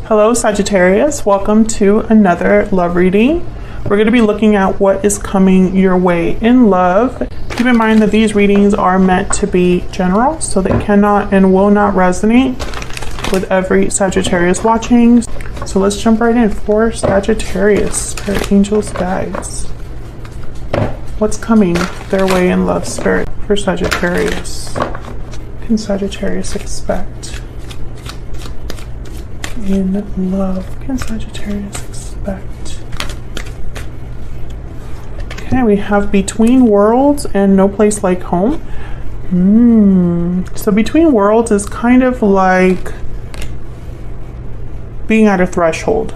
Hello Sagittarius, welcome to another love reading. We're going to be looking at what is coming your way in love. Keep in mind that these readings are meant to be general, so they cannot and will not resonate with every Sagittarius watching. So let's jump right in for Sagittarius, Spirit Angels, Guides. What's coming their way in love, Spirit, for Sagittarius? What can Sagittarius expect in love? What can Sagittarius expect? Okay, we have Between Worlds and No Place Like Home. So Between Worlds is kind of like being at a threshold.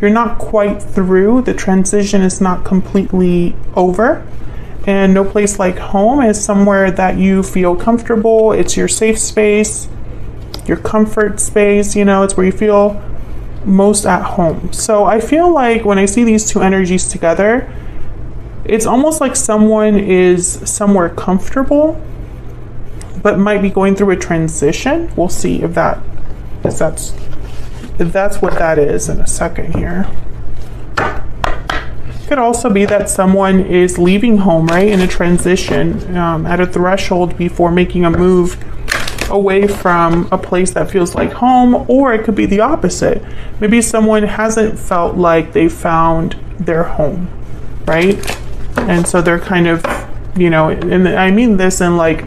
You're not quite through, the transition is not completely over. And No Place Like Home is somewhere that you feel comfortable. It's your safe space, your comfort space, you know, it's where you feel most at home. So I feel like when I see these two energies together, it's almost like someone is somewhere comfortable, but might be going through a transition. We'll see if that's what that is in a second here. Could also be that someone is leaving home, right, in a transition, at a threshold before making a move away from a place that feels like home, or it could be the opposite. Maybe someone hasn't felt like they found their home, right? And so they're kind of, you know, and I mean this in like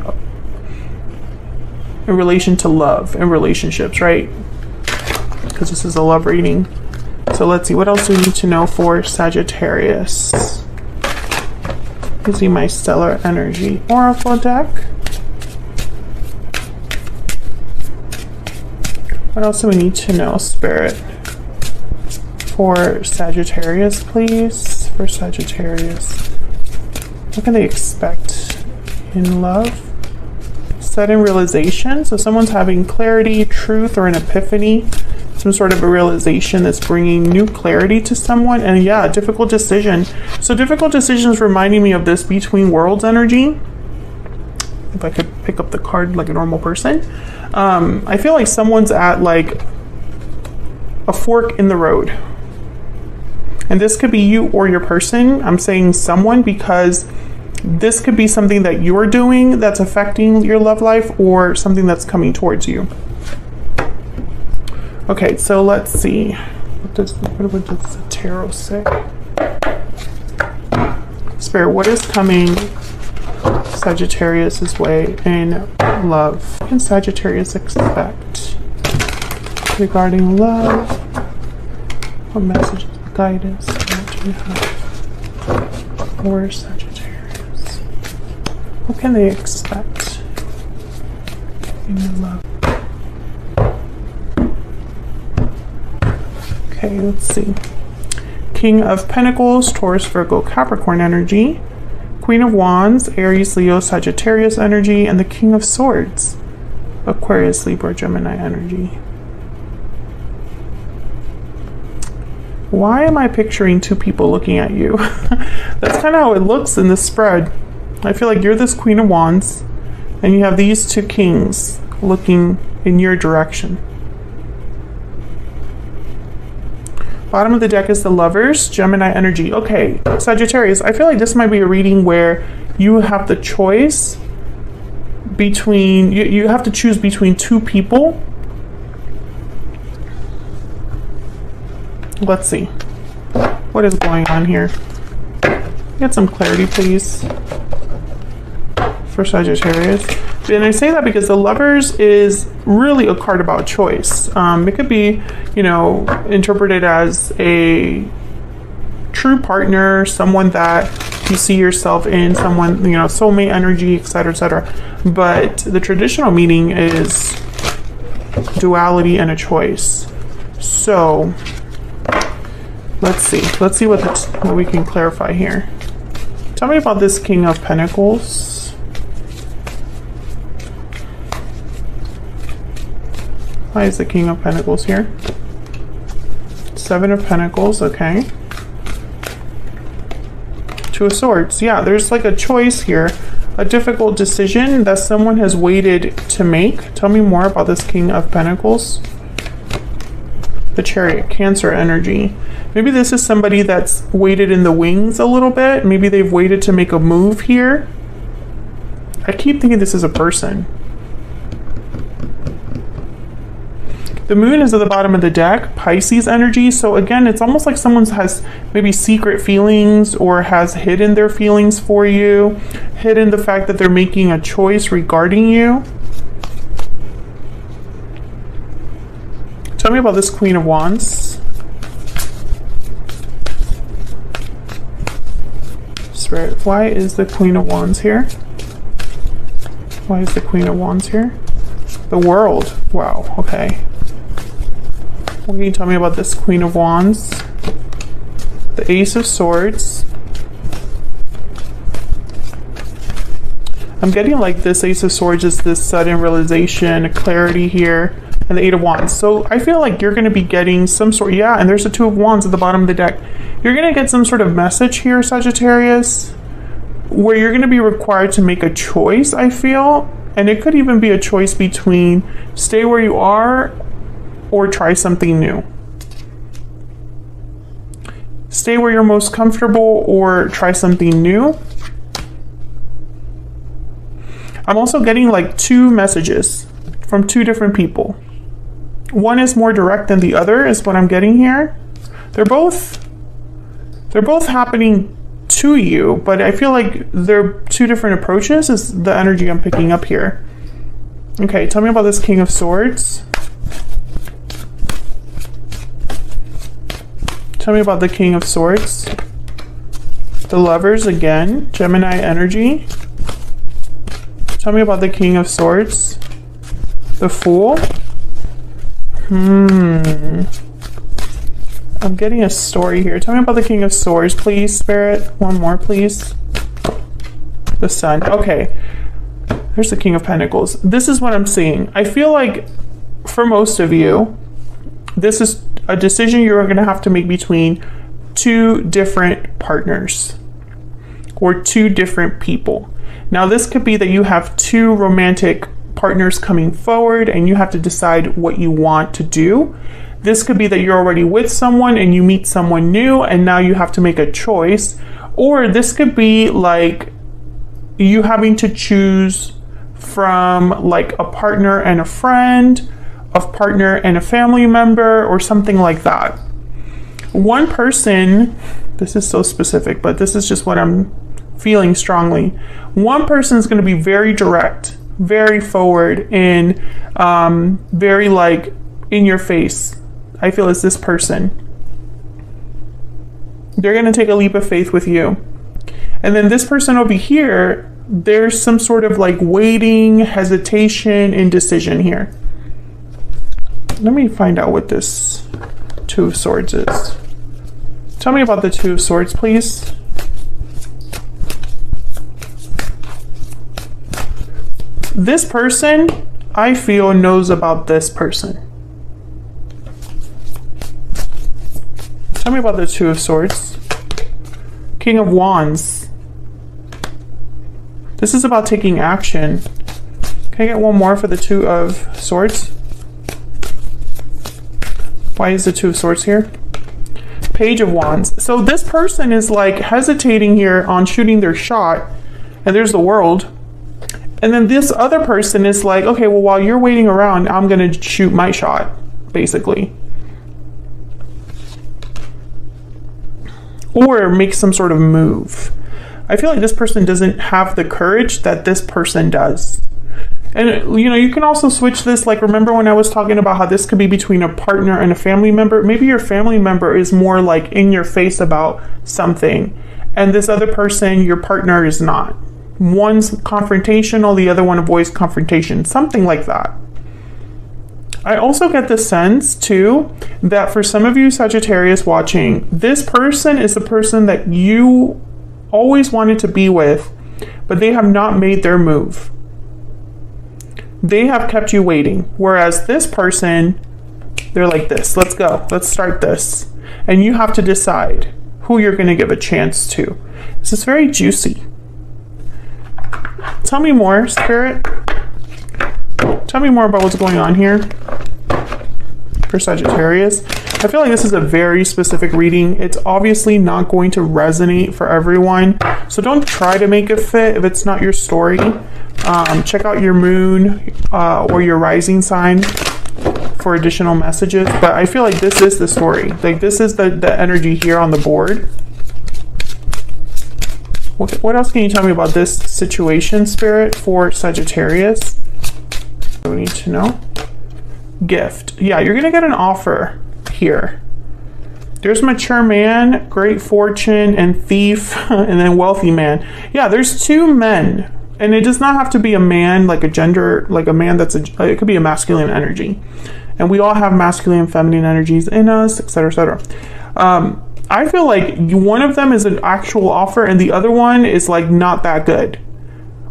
in relation to love and relationships, right? Because this is a love reading. So let's see, what else do we need to know for Sagittarius? Using my Stellar Energy Oracle deck. What else do we need to know, Spirit, for Sagittarius, please? For Sagittarius, what can they expect in love? Sudden realization. So someone's having clarity, truth, or an epiphany. Some sort of a realization that's bringing new clarity to someone. And yeah, difficult decision. So difficult decisions reminding me of this Between Worlds energy. If I could pick up the card like a normal person. I feel like someone's at like a fork in the road. And this could be you or your person. I'm saying someone because this could be something that you're doing that's affecting your love life, or something that's coming towards you. Okay, so let's see. What does the tarot say? Spirit, what is coming Sagittarius's way in love? What can Sagittarius expect regarding love? What messages, guidance, what do you have for Sagittarius? What can they expect in love? Okay, let's see. King of Pentacles, Taurus, Virgo, Capricorn energy. Queen of Wands, Aries, Leo, Sagittarius energy. And the King of Swords, Aquarius, Libra, Gemini energy. Why am I picturing two people looking at you? That's kind of how it looks in the spread. I feel like you're this Queen of Wands, and you have these two kings looking in your direction. Bottom of the deck is the Lovers, Gemini energy. Okay, Sagittarius, I feel like this might be a reading where you have the choice between, you have to choose between two people. Let's see. What is going on here? Get some clarity, please, for Sagittarius. And I say that because the Lovers is really a card about choice. It could be, you know, interpreted as a true partner, someone that you see yourself in, someone, you know, soulmate energy, etc., etc. But the traditional meaning is duality and a choice. So let's see what we can clarify here. Tell me about this King of Pentacles. Why is the King of Pentacles here? Seven of Pentacles, okay. Two of Swords. Yeah, there's like a choice here. A difficult decision that someone has waited to make. Tell me more about this King of Pentacles. The Chariot, Cancer energy. Maybe this is somebody that's waited in the wings a little bit. Maybe they've waited to make a move here. I keep thinking this is a person. The moon is at the bottom of the deck, Pisces energy. So again, it's almost like someone has maybe secret feelings or has hidden their feelings for you, hidden the fact that they're making a choice regarding you. Tell me about this Queen of Wands. Spirit, why is the Queen of Wands here? Why is the Queen of Wands here? The World. Wow, okay. What can you tell me about this Queen of Wands? The Ace of Swords. I'm getting like this Ace of Swords is this sudden realization, clarity here, and the Eight of Wands. So I feel like you're going to be getting some sort, yeah, and there's the Two of Wands at the bottom of the deck. You're going to get some sort of message here, Sagittarius, where you're going to be required to make a choice, I feel. And it could even be a choice between stay where you are or try something new. Stay where you're most comfortable or try something new. I'm also getting like two messages from two different people. One is more direct than the other is what I'm getting here. They're both happening to you, but I feel like they're two different approaches is the energy I'm picking up here. Okay, tell me about this King of Swords. Tell me about the King of Swords. The Lovers again, Gemini energy. Tell me about the King of Swords. The Fool. I'm getting a story here. Tell me about the King of Swords, please, Spirit. One more, please. The Sun. Okay. Here's the King of Pentacles. This is what I'm seeing. I feel like for most of you, this is a decision you're going to have to make between two different partners or two different people. Now, this could be that you have two romantic partners coming forward and you have to decide what you want to do. This could be that you're already with someone and you meet someone new and now you have to make a choice. Or this could be like you having to choose from like a partner and a friend, a partner and a family member, or something like that. One person, this is so specific, but this is just what I'm feeling strongly. One person is going to be very direct, very forward, and very like in your face. I feel it's this person. They're going to take a leap of faith with you. And then this person over here, there's some sort of like waiting, hesitation, indecision here. Let me find out what this Two of Swords is. Tell me about the Two of Swords, please. This person, I feel, knows about this person. Tell me about the Two of Swords. King of Wands. This is about taking action. Can I get one more for the Two of Swords? Why is the Two of Swords here? Page of Wands. So this person is like hesitating here on shooting their shot, and there's the World. And then this other person is like, okay, well, while you're waiting around, I'm going to shoot my shot, basically. Or make some sort of move. I feel like this person doesn't have the courage that this person does. And, you know, you can also switch this. Like, remember when I was talking about how this could be between a partner and a family member? Maybe your family member is more like in your face about something. And this other person, your partner, is not. One's confrontational, the other one avoids confrontation. Something like that. I also get the sense, too, that for some of you Sagittarius watching, this person is the person that you always wanted to be with, but they have not made their move. They have kept you waiting. Whereas this person, they're like this. Let's go. Let's start this. And you have to decide who you're going to give a chance to. This is very juicy. Tell me more, Spirit. Tell me more about what's going on here for for Sagittarius. I feel like this is a very specific reading. It's obviously not going to resonate for everyone, so don't try to make it fit if it's not your story. Check out your moon or your rising sign for additional messages, but I feel like this is the story. Like, this is the energy here on the board. What else can you tell me about this situation, Spirit, for Sagittarius? What do we need to know? Gift. Yeah, you're gonna get an offer here. There's mature man, great fortune, and thief, and then wealthy man. Yeah, there's two men, and it does not have to be a man, like a gender, like a man that's it could be a masculine energy. And we all have masculine and feminine energies in us, etc., etc. I feel like one of them is an actual offer and the other one is like not that good.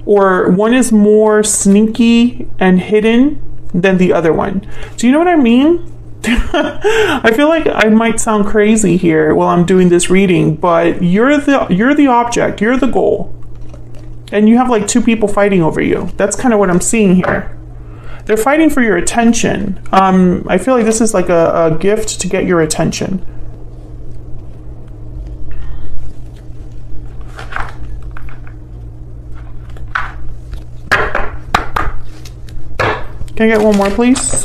Or one is more sneaky and hidden than the other one. Do you know what I mean? I feel like I might sound crazy here while I'm doing this reading, but you're the object, you're the goal. And you have like two people fighting over you. That's kind of what I'm seeing here. They're fighting for your attention. I feel like this is like a gift to get your attention. Can I get one more, please?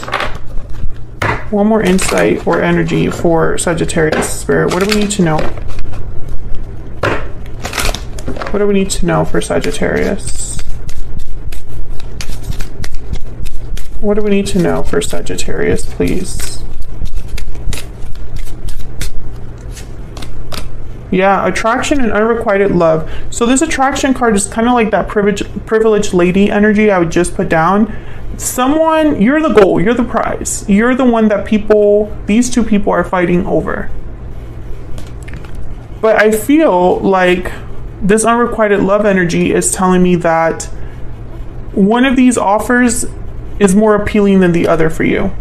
One more insight or energy for Sagittarius, Spirit. What do we need to know? What do we need to know for Sagittarius? What do we need to know for Sagittarius, please? Yeah, attraction and unrequited love. So this attraction card is kind of like that privileged lady energy I would just put down. Someone, you're the goal, you're the prize. You're the one that these two people are fighting over. But I feel like this unrequited love energy is telling me that one of these offers is more appealing than the other for you.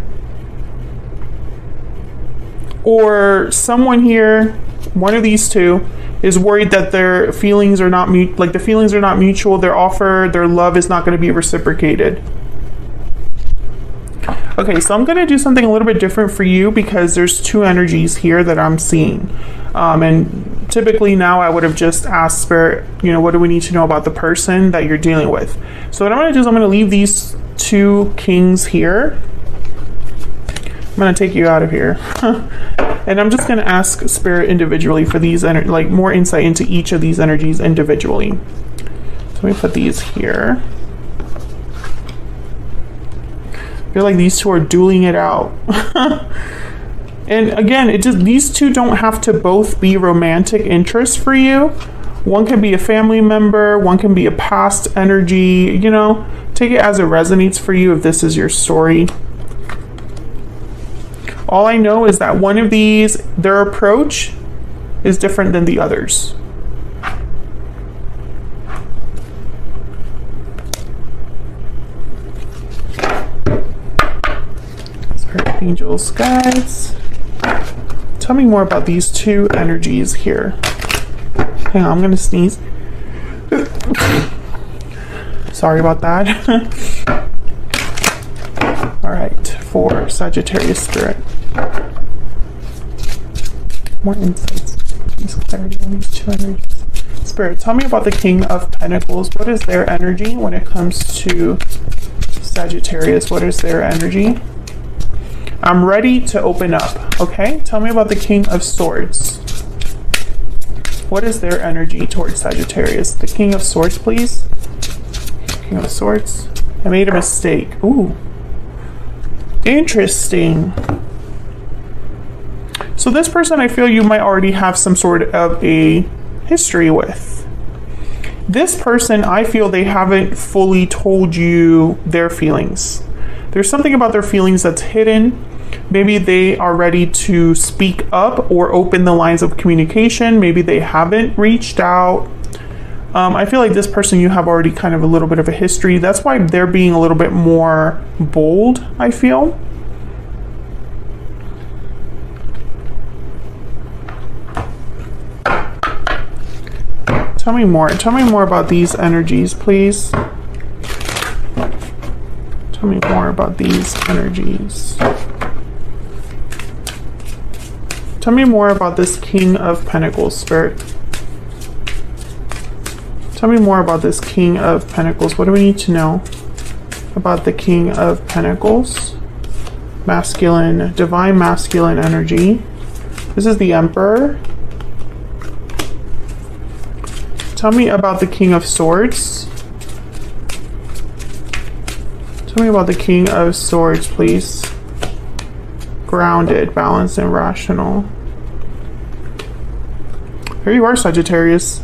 Or someone here, one of these two, is worried that their feelings are not the feelings are not mutual, their offer, their love is not going to be reciprocated. Okay, so I'm going to do something a little bit different for you because there's two energies here that I'm seeing. And typically now I would have just asked Spirit, you know, what do we need to know about the person that you're dealing with? So what I'm going to do is I'm going to leave these two kings here. I'm going to take you out of here. And I'm just going to ask Spirit individually for these, like more insight into each of these energies individually. So let me put these here. I feel like these two are dueling it out. And again, these two don't have to both be romantic interests for you. One can be a family member, one can be a past energy, you know, take it as it resonates for you if this is your story. All I know is that one of these, their approach is different than the others. Spirit, angels, guides. Tell me more about these two energies here. Hang on, I'm gonna sneeze. Sorry about that. All right, for Sagittarius, Spirit. More insights. Please, clarity on these two energies. Spirit, tell me about the King of Pentacles. What is their energy when it comes to Sagittarius? What is their energy? I'm ready to open up, okay? Tell me about the King of Swords. What is their energy towards Sagittarius? The King of Swords, please. King of Swords. I made a mistake. Ooh. Interesting. So this person, I feel you might already have some sort of a history with. This person, I feel they haven't fully told you their feelings. There's something about their feelings that's hidden. Maybe they are ready to speak up or open the lines of communication. Maybe they haven't reached out. I feel like this person, you have already kind of a little bit of a history. That's why they're being a little bit more bold, I feel. Tell me more. Tell me more about these energies, please. Tell me more about these energies. Tell me more about this King of Pentacles, Spirit. Tell me more about this King of Pentacles. What do we need to know about the King of Pentacles? Masculine, divine masculine energy. This is the Emperor. Tell me about the King of Swords. Tell me about the King of Swords, please. Grounded, balanced, and rational. Here you are, Sagittarius.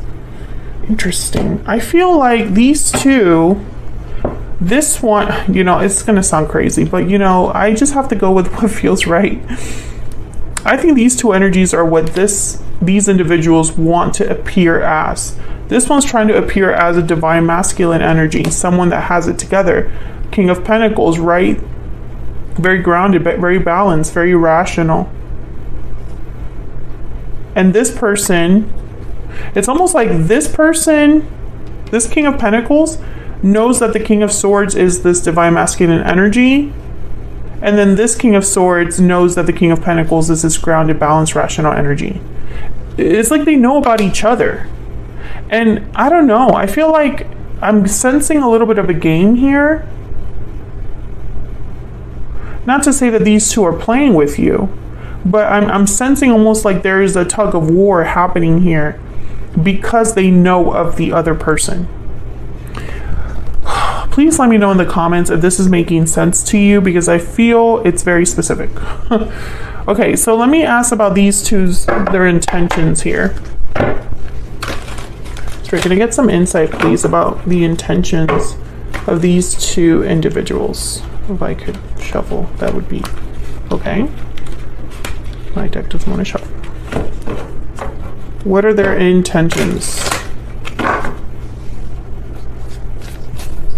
Interesting. I feel like these two, this one, you know, it's going to sound crazy, but you know, I just have to go with what feels right. I think these two energies are what these individuals want to appear as. This one's trying to appear as a divine masculine energy, someone that has it together. King of Pentacles, right? Very grounded, but very balanced, very rational. And this person, it's almost like this person, this King of Pentacles, knows that the King of Swords is this divine masculine energy. And then this King of Swords knows that the King of Pentacles is this grounded, balanced, rational energy. It's like they know about each other. And I don't know, I feel like I'm sensing a little bit of a game here. Not to say that these two are playing with you, but I'm sensing almost like there is a tug of war happening here because they know of the other person. Please let me know in the comments if this is making sense to you, because I feel it's very specific. Okay, so let me ask about these two's, their intentions here. So can I get some insight, please, about the intentions of these two individuals? If I could shuffle, that would be okay. My deck doesn't want to shuffle. What are their intentions?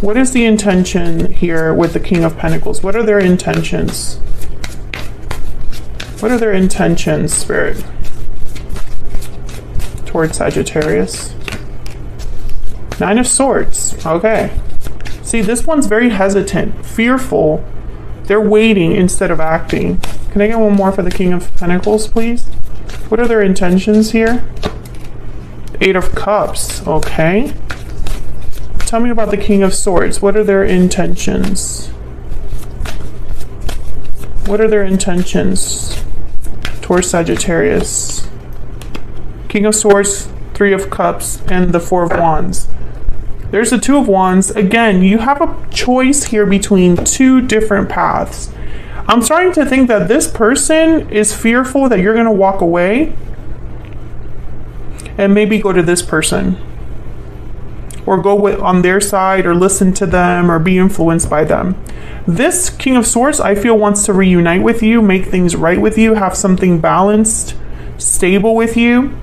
What is the intention here with the King of Pentacles? What are their intentions? What are their intentions, Spirit, towards Sagittarius? Nine of Swords. Okay. See, this one's very hesitant, fearful. They're waiting instead of acting. Can I get one more for the King of Pentacles, please? What are their intentions here? Eight of Cups. Okay. Tell me about the King of Swords. What are their intentions? What are their intentions towards Sagittarius? King of Swords, Three of Cups, and the Four of Wands. There's the Two of Wands. Again, you have a choice here between two different paths. I'm starting to think that this person is fearful that you're going to walk away and maybe go to this person, or go on their side, or listen to them, or be influenced by them. This King of Swords, I feel, wants to reunite with you, make things right with you, have something balanced, stable with you.